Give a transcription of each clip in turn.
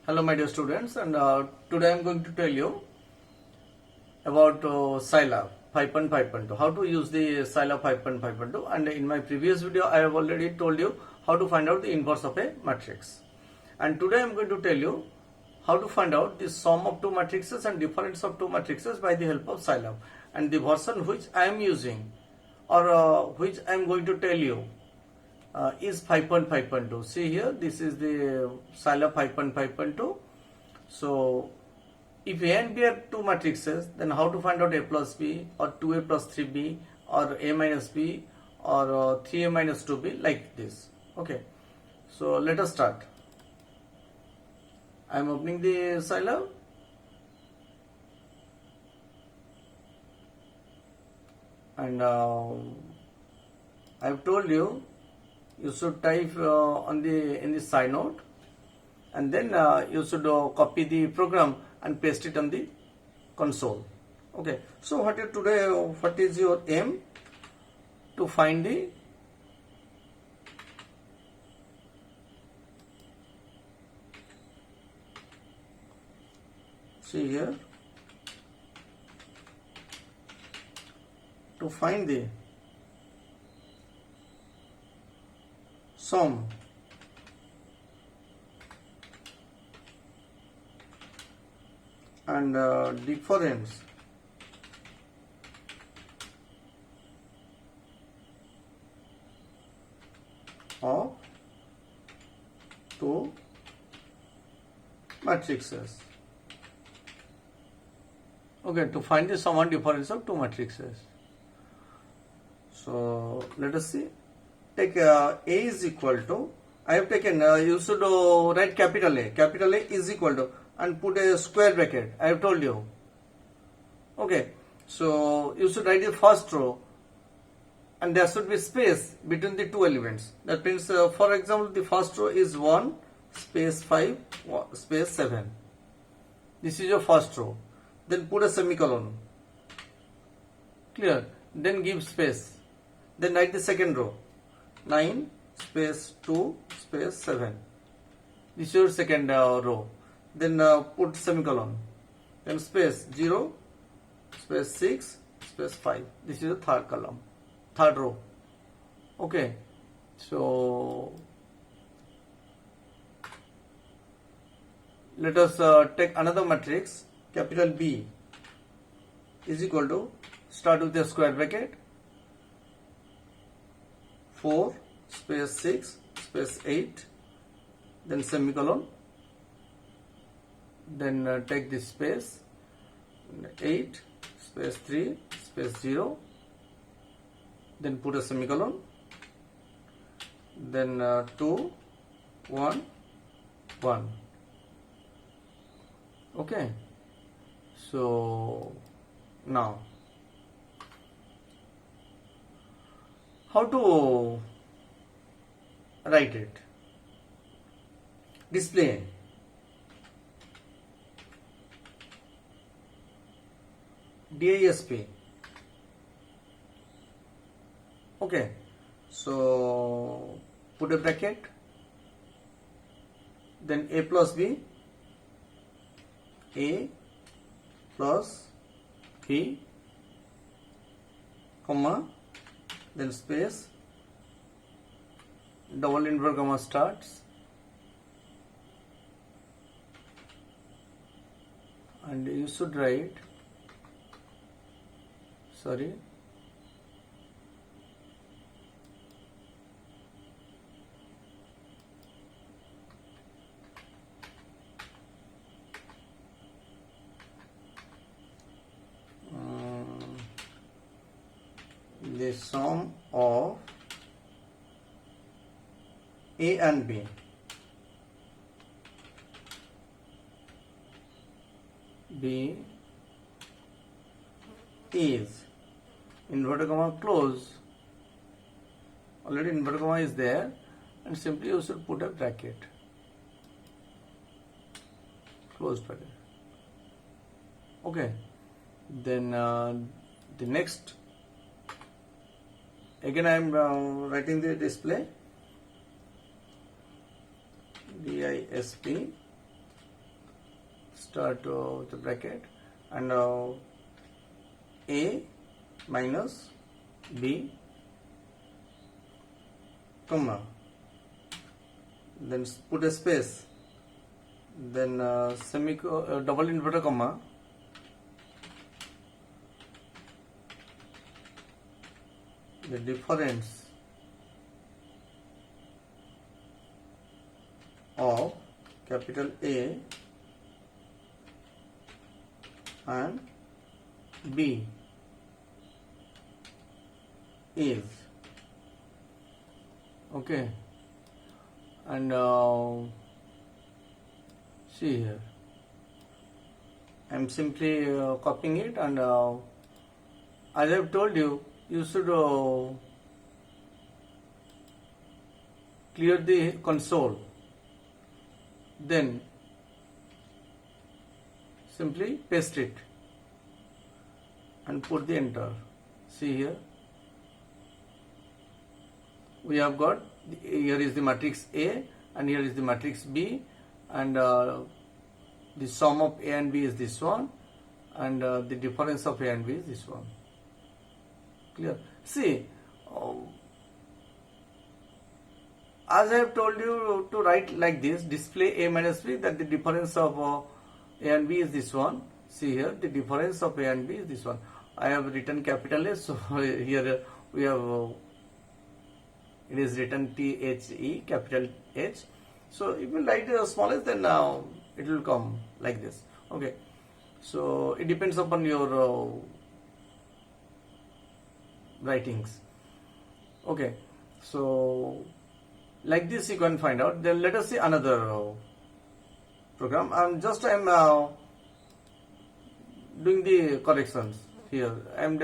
Hello my dear students, and today I am going to tell you about Scilab 5.5.2, how to use the Scilab 5.5.2, and in my previous video I have already told you how to find out the inverse of a matrix, and today I am going to tell you how to find out the sum of two matrices and difference of two matrices by the help of Scilab, and the version which I am using or which I am going to tell you is 5.5.2. See here, this is the Scilab 5.5.2. So if A and B are two matrices, then how to find out A plus B or 2A plus 3B or A minus B or 3A minus 2B, like this. Okay, so let us start. I am opening the Scilab. And I have told you should type in the side note, and then you should copy the program and paste it on the console. Okay, so what is your aim? To find the see here, to find the sum and difference of two matrices. Okay, to find the sum and difference of two matrices. So let us see. Take A is equal to, I have taken, you should write capital A. Capital A is equal to, and put a square bracket. I have told you. Okay, so you should write the first row, and there should be space between the two elements. That means, for example, the first row is 1 space 5 space 7. This is your first row. Then put a semicolon. Clear? Then give space. Then write the second row. 9 space 2 space 7. This is your second row. Then put semicolon. Then space 0 space 6 space 5. This is the third column, third row. Okay, so let us take another matrix. Capital B is equal to, start with a square bracket, 4 space 6 space 8, then semicolon, then take this space, 8 space 3 space 0, then put a semicolon, then 2 1 1. Okay, so now how to write it? Display. DISP. Okay, so put a bracket, then A plus B, A plus B, comma, then space, double inverted comma starts, and you should write, sorry, the sum of A and B is inverted comma close. Already inverted comma is there, and simply you should put a bracket, closed bracket. Okay, then the next, again I am writing the display, DISP, start the bracket, and A minus B, comma, then put a space, then double inverted comma, the difference of capital A and B is, okay, and see here, I am simply copying it, and as I have told you, you should clear the console, then simply paste it and put the enter. See here, we have got, here is the matrix A and here is the matrix B, and the sum of A and B is this one, and the difference of A and B is this one. Clear? See, as I have told you to write like this, display A minus B, that the difference of A and B is this one. See here, the difference of A and B is this one. I have written capital A, so here we have, it is written THE, capital H. So if you write small h, then it will come like this. Okay, so it depends upon your writings. Okay, so like this you can find out. Then let us see another program. I am doing the corrections here, and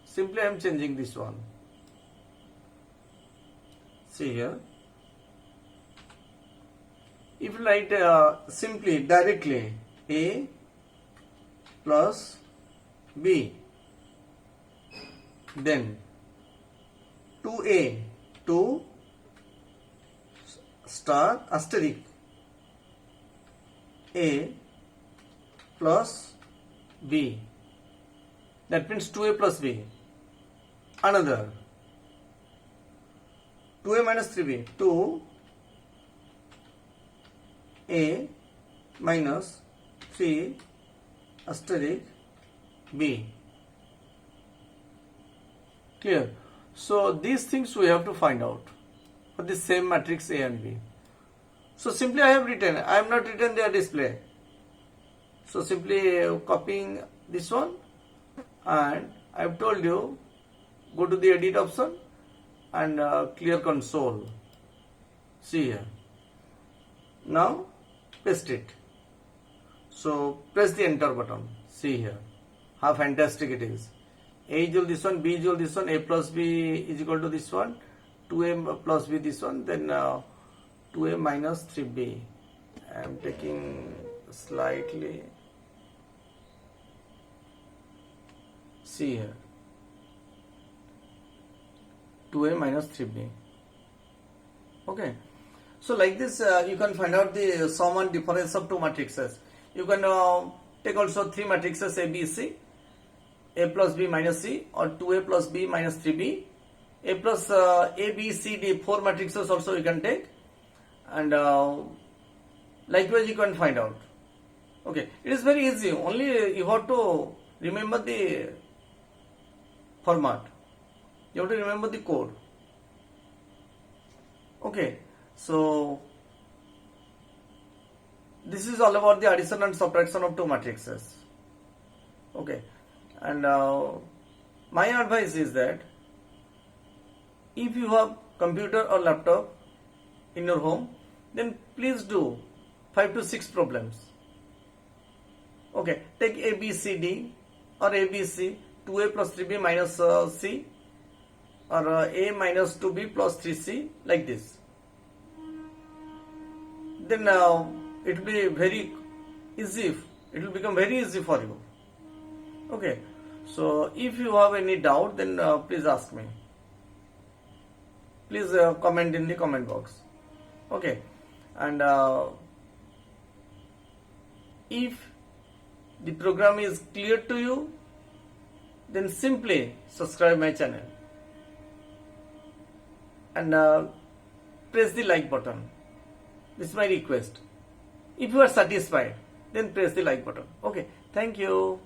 simply I am changing this one. See here, if you write simply directly A plus B, then 2A 2 star asterisk A plus B, that means 2A plus B. Another 2A minus 3B, 2A minus 3 asterisk B. Clear? So these things we have to find out for the same matrix A and B. So simply I have written, I have not written their display. So simply copying this one, and I have told you, go to the edit option and clear console. See here. Now paste it. So press the enter button. See here how fantastic it is. A is equal to this one, B is equal to this one, A plus B is equal to this one, 2A plus B this one, then 2A minus 3B. I am taking slightly. See here, 2A minus 3B. Okay, so like this you can find out the sum and difference of two matrices. You can take also three matrices A, B, C, A plus B minus C, or 2A plus B minus 3B, A plus A, B, C, D, four matrices also you can take, and likewise you can find out. Okay, it is very easy, only you have to remember the format, you have to remember the code. Okay, so this is all about the addition and subtraction of two matrices. Okay, and my advice is that if you have computer or laptop in your home, then please do 5 to 6 problems. Okay, take A, B, C, D, or A, B, C, 2A plus 3B minus C, or A minus 2B plus 3C, like this. Then it will be very easy, it will become very easy for you. Okay, so if you have any doubt, then please ask me. Please comment in the comment box. Okay, and If the program is clear to you, then simply subscribe my channel and press the like button. This is my request. If you are satisfied, then press the like button. Okay, thank you.